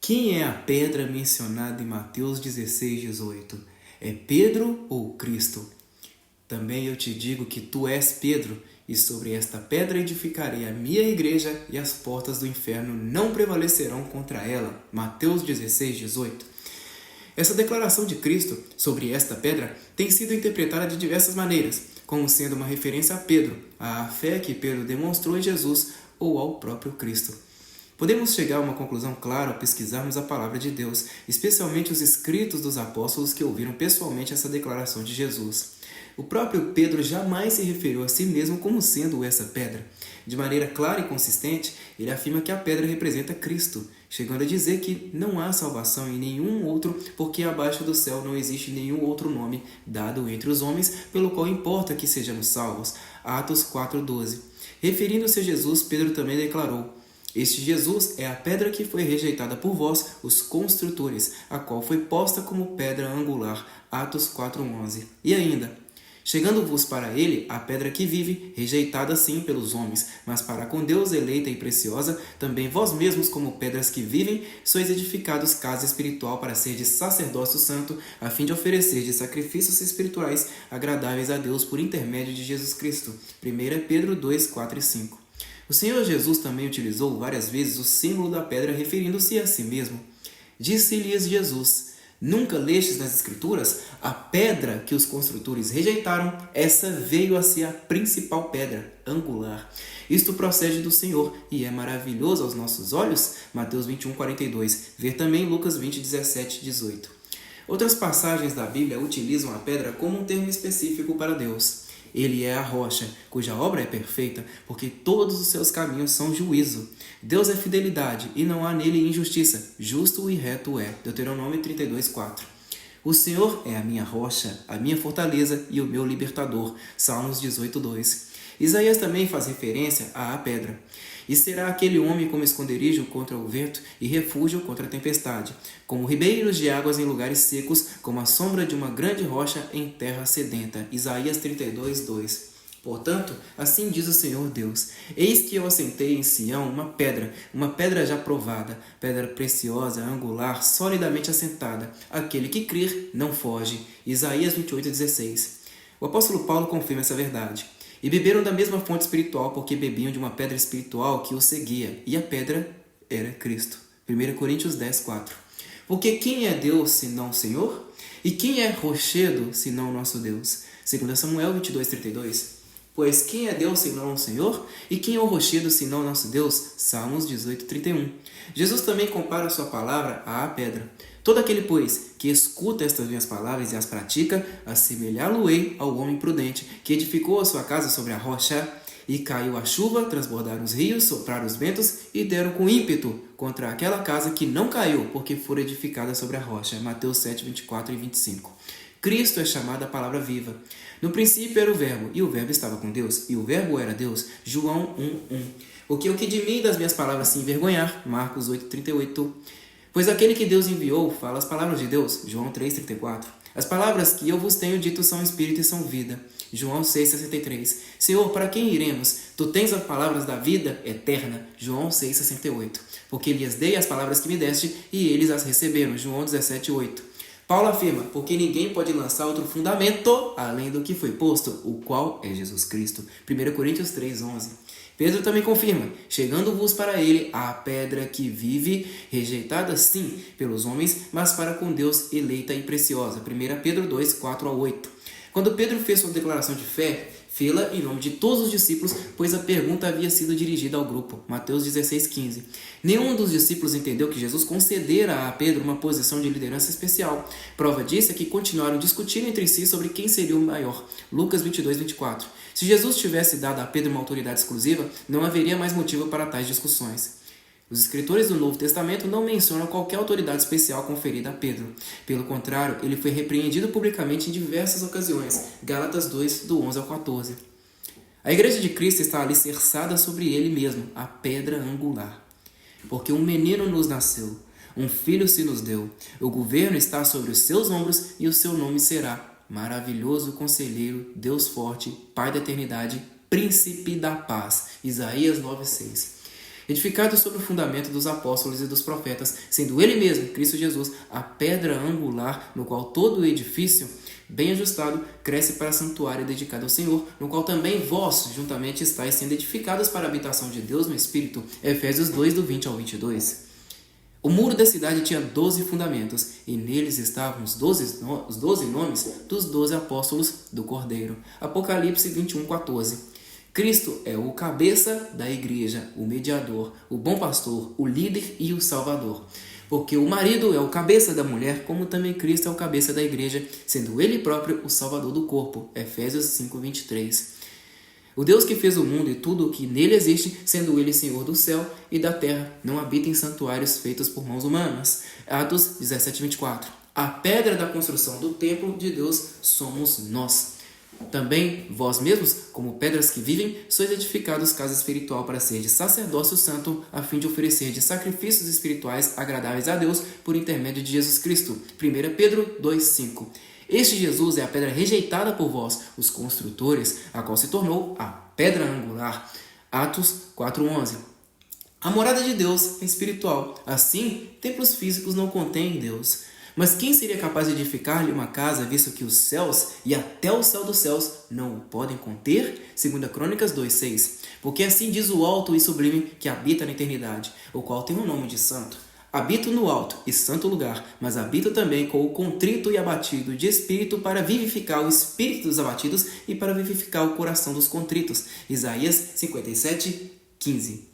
Quem é a pedra mencionada em Mateus 16:18? É Pedro ou Cristo? Também eu te digo que tu és Pedro, e sobre esta pedra edificarei a minha igreja, e as portas do inferno não prevalecerão contra ela. Mateus 16:18. Essa declaração de Cristo sobre esta pedra tem sido interpretada de diversas maneiras, como sendo uma referência a Pedro, à fé que Pedro demonstrou em Jesus ou ao próprio Cristo. Podemos chegar a uma conclusão clara ao pesquisarmos a palavra de Deus, especialmente os escritos dos apóstolos que ouviram pessoalmente essa declaração de Jesus. O próprio Pedro jamais se referiu a si mesmo como sendo essa pedra. De maneira clara e consistente, ele afirma que a pedra representa Cristo, chegando a dizer que não há salvação em nenhum outro, porque abaixo do céu não existe nenhum outro nome dado entre os homens, pelo qual importa que sejamos salvos. Atos 4:12. Referindo-se a Jesus, Pedro também declarou: este Jesus é a pedra que foi rejeitada por vós, os construtores, a qual foi posta como pedra angular. Atos 4:11. E ainda: chegando-vos para ele a pedra que vive, rejeitada sim pelos homens, mas para com Deus eleita e preciosa, também vós mesmos como pedras que vivem, sois edificados casa espiritual para serdes sacerdócio santo, a fim de oferecerdes sacrifícios espirituais agradáveis a Deus por intermédio de Jesus Cristo. 1 Pedro 2:4 e 5. O Senhor Jesus também utilizou várias vezes o símbolo da pedra referindo-se a si mesmo. Disse-lhes Jesus: nunca lestes nas Escrituras? A pedra que os construtores rejeitaram, essa veio a ser a principal pedra, angular. Isto procede do Senhor e é maravilhoso aos nossos olhos. Mateus 21:42. Ver também Lucas 20:17-18. Outras passagens da Bíblia utilizam a pedra como um termo específico para Deus. Ele é a rocha, cuja obra é perfeita, porque todos os seus caminhos são juízo. Deus é fidelidade, e não há nele injustiça. Justo e reto é. Deuteronômio 32:4. O Senhor é a minha rocha, a minha fortaleza e o meu libertador. Salmos 18:2. Isaías também faz referência à pedra. E será aquele homem como esconderijo contra o vento e refúgio contra a tempestade, como ribeiros de águas em lugares secos, como a sombra de uma grande rocha em terra sedenta. Isaías 32:2. Portanto, assim diz o Senhor Deus: eis que eu assentei em Sião uma pedra já provada, pedra preciosa, angular, solidamente assentada. Aquele que crer não foge. Isaías 28:16. O apóstolo Paulo confirma essa verdade. E beberam da mesma fonte espiritual, porque bebiam de uma pedra espiritual que os seguia, e a pedra era Cristo. 1 Coríntios 10:4. Porque quem é Deus senão o Senhor? E quem é rochedo senão o nosso Deus? 2 Samuel 22:32. Pois quem é Deus senão o Senhor? E quem é o rochedo senão o nosso Deus? Salmos 18:31. Jesus também compara a sua palavra à pedra. Todo aquele, pois, que escuta estas minhas palavras e as pratica, assemelhá-lo-ei ao homem prudente, que edificou a sua casa sobre a rocha, e caiu a chuva, transbordaram os rios, sopraram os ventos, e deram com ímpeto contra aquela casa que não caiu, porque fora edificada sobre a rocha. Mateus 7:24 e 25. Cristo é chamado a palavra viva. No princípio era o Verbo, e o Verbo estava com Deus, e o Verbo era Deus. João 1:1. O que de mim e das minhas palavras se envergonhar? Marcos 8:38. Pois aquele que Deus enviou fala as palavras de Deus. João 3:34. As palavras que eu vos tenho dito são espírito e são vida. João 6:63. Senhor, para quem iremos? Tu tens as palavras da vida eterna. João 6:68. Porque lhes dei as palavras que me deste, e eles as receberam. João 17:8. Paulo afirma: porque ninguém pode lançar outro fundamento além do que foi posto, o qual é Jesus Cristo. 1 Coríntios 3:11. Pedro também confirma: chegando-vos para ele a pedra que vive, rejeitada sim pelos homens, mas para com Deus eleita e preciosa. 1 Pedro 2:4-8. Quando Pedro fez sua declaração de fé, fê-la em nome de todos os discípulos, pois a pergunta havia sido dirigida ao grupo. Mateus 16:15. Nenhum dos discípulos entendeu que Jesus concedera a Pedro uma posição de liderança especial. Prova disso é que continuaram discutindo entre si sobre quem seria o maior. Lucas 22:24. Se Jesus tivesse dado a Pedro uma autoridade exclusiva, não haveria mais motivo para tais discussões. Os escritores do Novo Testamento não mencionam qualquer autoridade especial conferida a Pedro. Pelo contrário, ele foi repreendido publicamente em diversas ocasiões. Gálatas 2, do 11 ao 14. A Igreja de Cristo está alicerçada sobre ele mesmo, a pedra angular. Porque um menino nos nasceu, um filho se nos deu. O governo está sobre os seus ombros e o seu nome será Maravilhoso Conselheiro, Deus Forte, Pai da Eternidade, Príncipe da Paz. Isaías 9:6. edificado sobre o fundamento dos apóstolos e dos profetas, sendo ele mesmo, Cristo Jesus, a pedra angular, no qual todo o edifício, bem ajustado, cresce para santuário dedicado ao Senhor, no qual também vós, juntamente, estáis sendo edificados para a habitação de Deus no Espírito. Efésios 2, do 20 ao 22. O muro da cidade tinha 12 fundamentos, e neles estavam os 12 nomes dos 12 apóstolos do Cordeiro. Apocalipse 21, 14. Cristo é o cabeça da igreja, o mediador, o bom pastor, o líder e o salvador. Porque o marido é o cabeça da mulher, como também Cristo é o cabeça da igreja, sendo ele próprio o salvador do corpo. Efésios 5, 23. O Deus que fez o mundo e tudo o que nele existe, sendo ele Senhor do céu e da terra, não habita em santuários feitos por mãos humanas. Atos 17, 24. A pedra da construção do templo de Deus somos nós. Também vós mesmos, como pedras que vivem, sois edificados casa espiritual para ser de sacerdócio santo, a fim de oferecer de sacrifícios espirituais agradáveis a Deus por intermédio de Jesus Cristo. 1 Pedro 2,5. Este Jesus é a pedra rejeitada por vós, os construtores, a qual se tornou a pedra angular. Atos 4,11. A morada de Deus é espiritual. Assim, templos físicos não contêm Deus. Mas quem seria capaz de edificar-lhe uma casa, visto que os céus e até o céu dos céus não o podem conter? 2 Crônicas 2,6. Porque assim diz o alto e sublime que habita na eternidade, o qual tem o nome de santo. Habito no alto e santo lugar, mas habito também com o contrito e abatido de espírito para vivificar o espírito dos abatidos e para vivificar o coração dos contritos. Isaías 57, 15.